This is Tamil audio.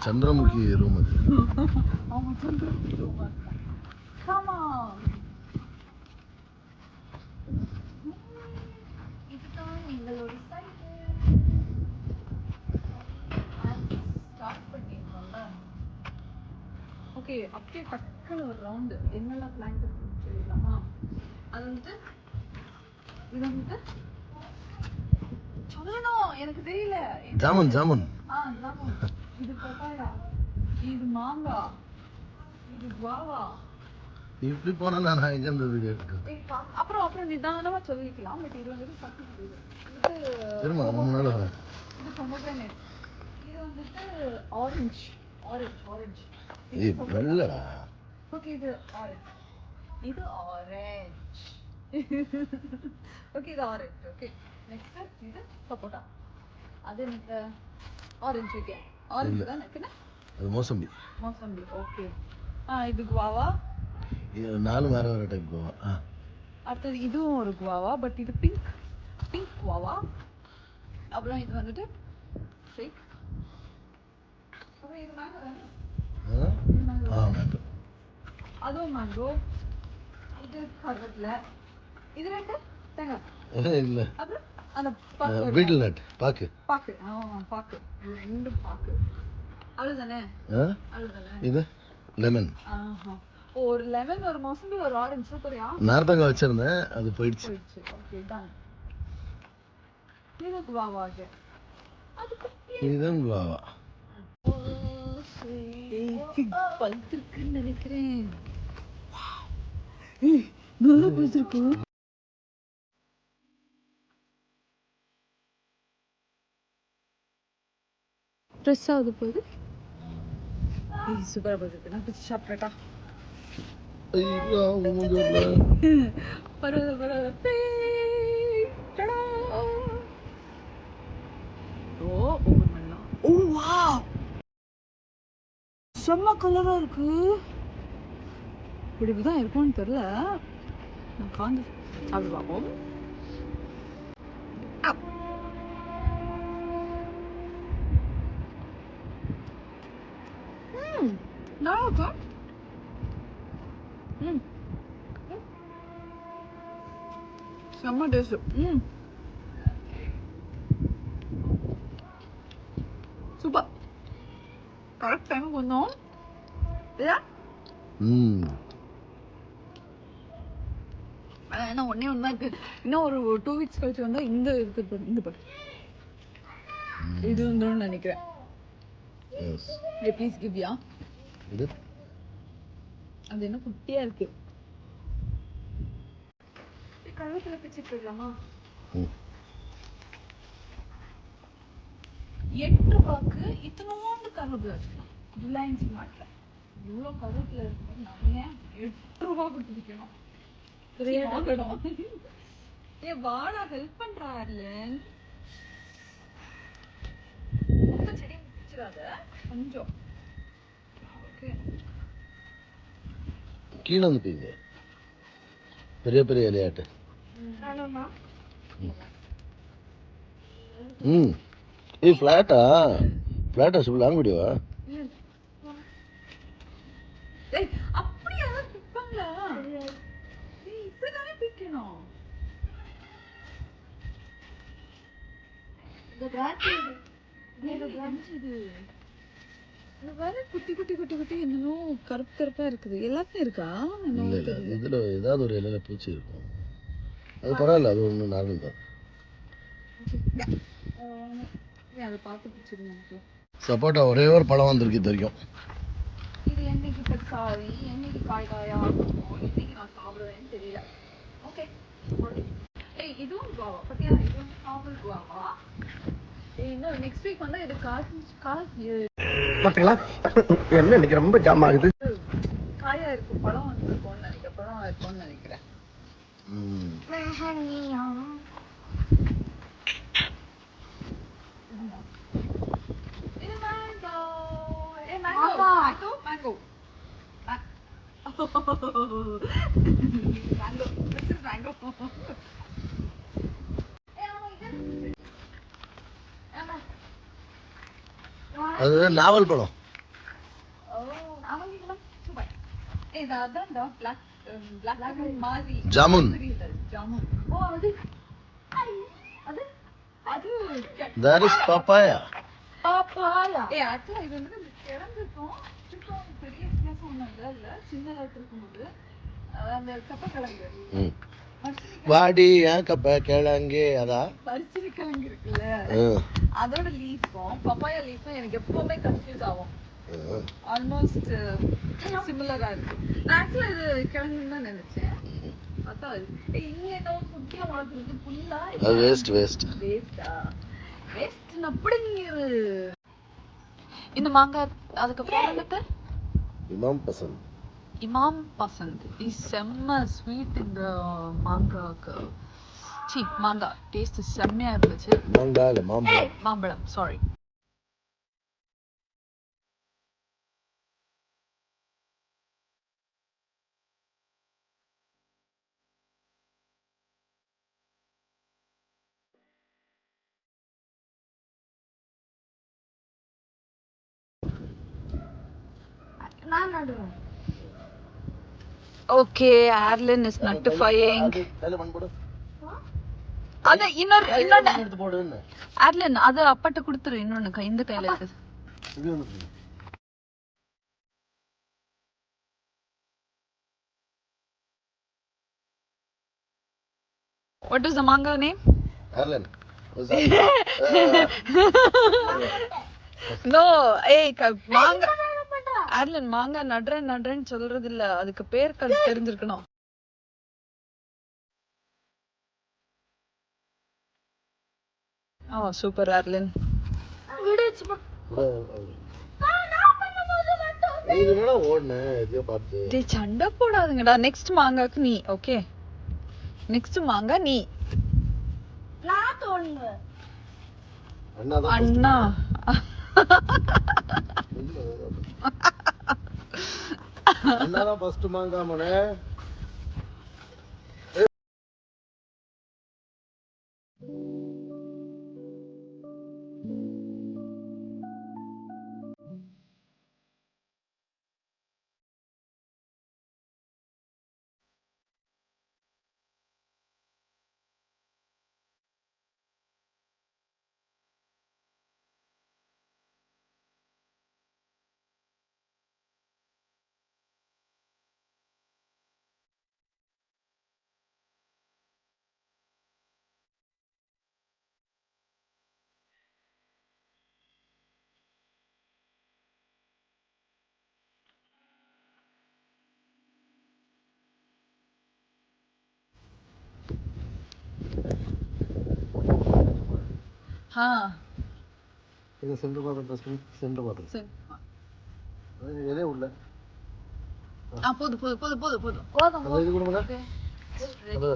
சந்திரமுகி ரூம் அது. ஆமா, சந்திரமுகி ரூம். Come on. இதுதான் எங்களோட சைட். ஸ்டார்ட் பண்ணிடலாம்ல. ஓகே, அப்படியே டக்குன்னு ஒரு ரவுண்டு என்னெல்லாம் பிளான் பண்ணிடலாமா? அது வந்துட்டு இது வந்துட்டு சொல்லணும், எனக்கு தெரியல. ஜாமுன் ஜாமுன். இது பப்பாயா, இது மாங்காய், இது குவாவா. இப்படி போனா நான் எங்க இந்த வீடியோ எடுக்கிறேன்? அப்புறம் நிதானமா சொல்லிக்கலாம். பட் இது வந்துட்டு சத்து இது திரும்ப முன்னால இது பொமோகிரானேட். இது வந்துட்டு ஆரஞ்சு. ஏய் வெள்ளடா. ஓகே, இது ஆரஞ்சு. ஓகே, இது ஆரஞ்சு. ஓகே, நெக்ஸ்ட் இது சப்போட்டா. அது எனக்கு ஆரஞ்சு. ஓகே, ஆரஞ்சு தான் இருக்குன்னா அது மோசம்பி. ஓகே. இது குவாவா. இது 4 வேற டைப் குவாவா. அடுத்தது இதுவும் ஒரு குவாவா, பட் இது பிங்க் குவாவா. அப்புறம் இது வந்துட்டு ஷேக். அப்புறம் இது மேங்கோ தானே? மேங்கோ. அதுவும் மேங்கோ. இது கருவேப்பிலை. இது ரெண்டு தேங்காய். இல்ல, அப்புறம் அந்த பீட்டில் நட் பாக்கு. பாக்கு ரெண்டு பாக்கு. அவ்வளவுதானே? இது லெமன். ஒரு லெமன், ஒரு மோசம்பி, ஒரு ஆரஞ்சு. சூப்பரியா. நார்த்தங்காய் வச்சிருந்தேன், அது போயிடுச்சு. Okay, done. இது குவாவா. இதுதான் குவாவா. பழுத்திருக்குன்னு நினைக்கிறேன். நல்லா பழுத்திருக்கு. ப்ரெஸ் ஆகுது போது. சூப்பராக பழுத்திருக்கு. நான் பிடிச்சி சாப்பிட்றேக்கா. பரவாயில்ல. ஓப்பன் பண்ணலாம். வாவ், செம்ம கலராக இருக்கு. இப்படி தான் இருக்கும்னு தெரியல. நான் காந்து சாப்பிட்டு பார்ப்போம். நல்லா இருக்கா? செம்ம டேஸ்ட். சூப்பர். கரெக்ட் டைமுக்கு வந்தோம் இல்லையா? ஏன்னா ஒன்றே ஒன்று தான் இருக்குது. இன்னும் ஒரு 2 வீக்ஸ் கழிச்சு வந்தால் இந்த இருக்குது. இந்த பாரு, இது வந்துடும் நினைக்கிறேன். ப்ளீஸ் கிவ்யா. அது என்ன குட்டியா இருக்கு. கருவேப்பிலை பிச்சுட்டு இருக்கலாமா? 8 ரூபாய்க்கு இத்தனோண்டு கருவேப்பிலை வச்சுக்கலாம். ரிலையன்ஸ் மார்ட்ல இவ்வளோ கருவேப்பிலை இருக்கும்போது நம்ம ஏன் 8 ரூபா கொடுத்து விற்கணும்? வாடா ஹெல்ப் பண்றாருல. மொத்த செடி பிடிச்சிடாத, கொஞ்சம். ஓகே, கீழே வந்து போயிங்க. பெரிய பெரிய இலையாட்டு. ஏய் ஃப்ளாட்டா சொல்ல வீடியோவா? அப்படியே பிப்பாங்களா? இப்படிதானே பிக்கணும். குட்டி என்னமோ கருப்பா இருக்குது. எல்லாத்தையும் இருக்கா? இதுல ஏதாவது ஒரு இலையில பூச்சி இருக்கும். அது பரவாயில்ல, அது ஒண்ணு நார்மல் தான். அதை பார்த்து பிடிச்சிருங்க. சப்போட்டா ஒரே ஒரு பழம் வந்திருக்கு இது வரைக்கும். இது என்னைக்கு பெருசாகி என்னைக்கு காயா இன்னைக்கு நான் சாப்பிடுவேன்னு தெரியல. ஓகே, இதுவும் குவாவா பத்தியா? இது வந்து நார்மல் குவாவா. இன்னும் நெக்ஸ்ட் வீக் வந்தா இது என்ன இன்னைக்கு ரொம்ப ஜாம் ஆகுது. காயா இருக்கும். பழம் வந்துருக்கும்னு நினைக்கிறேன். பழம் இருக்கும்னு நினைக்கிறேன். இது mango. Mango. This is mango. அது நாவல் பழம். ஜாமுன். That is papaya. இது வந்து கிழங்குக்கும் பெரிய வித்தியாசம் ஒன்றும் இல்லை சின்னதாக இருக்கும்போது அந்த கப்பக்கிழங்கு வாடி கப்ப கிழங்கு அதான் பரிசீலிக்கிழங்கு இருக்குல்ல அதோட லீஃபும் பப்பாயா லீஃபும் எனக்கு எப்பவுமே கன்ஃபியூஸ் ஆகும். ஆல்மோஸ்ட் சிமிலரா இருக்கு. நான் ஆக்சுவலா இது கிழங்குன்னு தான் நினைச்சேன். பார்த்தா இங்க ஏதோ குட்டியா வளர்த்துருக்கு புல்லா. அது வேஸ்டா அப்படிங்கிற இந்த மாங்காய் அதுக்கப்புறம் வந்துட்டு இமாம் பசந்த் இஸ் செம்ம ஸ்வீட். இந்த மாங்காய்க்கு மாங்காய் டேஸ்ட் செம்மையா இருந்துச்சு. மாம்பழம் sorry. Okay, Arlen is notifying. அத இன்னொரு Arlen அத அப்பட்ட கொடுத்துரு. இன்னொன்னு இந்த கையில இருக்கு. What is the manga name? Arlen. No, மாங்கா Arlen மாங்கா நட்றேன்னு சொல்றது இல்ல. அதுக்கு பேர் தெரிஞ்சிருக்கணும். Super Arlen. சண்டை போடாதுங்கடா. நெக்ஸ்ட் மாங்காக்கு நீ. ஓகே நெக்ஸ்ட் மாங்கா நீ. அண்ணா அண்ணாதான் ஃபர்ஸ்ட் மாங்கா மனே. இது சென்டர் பாத்து சென்டர் பாத்து எதே உள்ள போதும் அது இது கொடுங்க. அது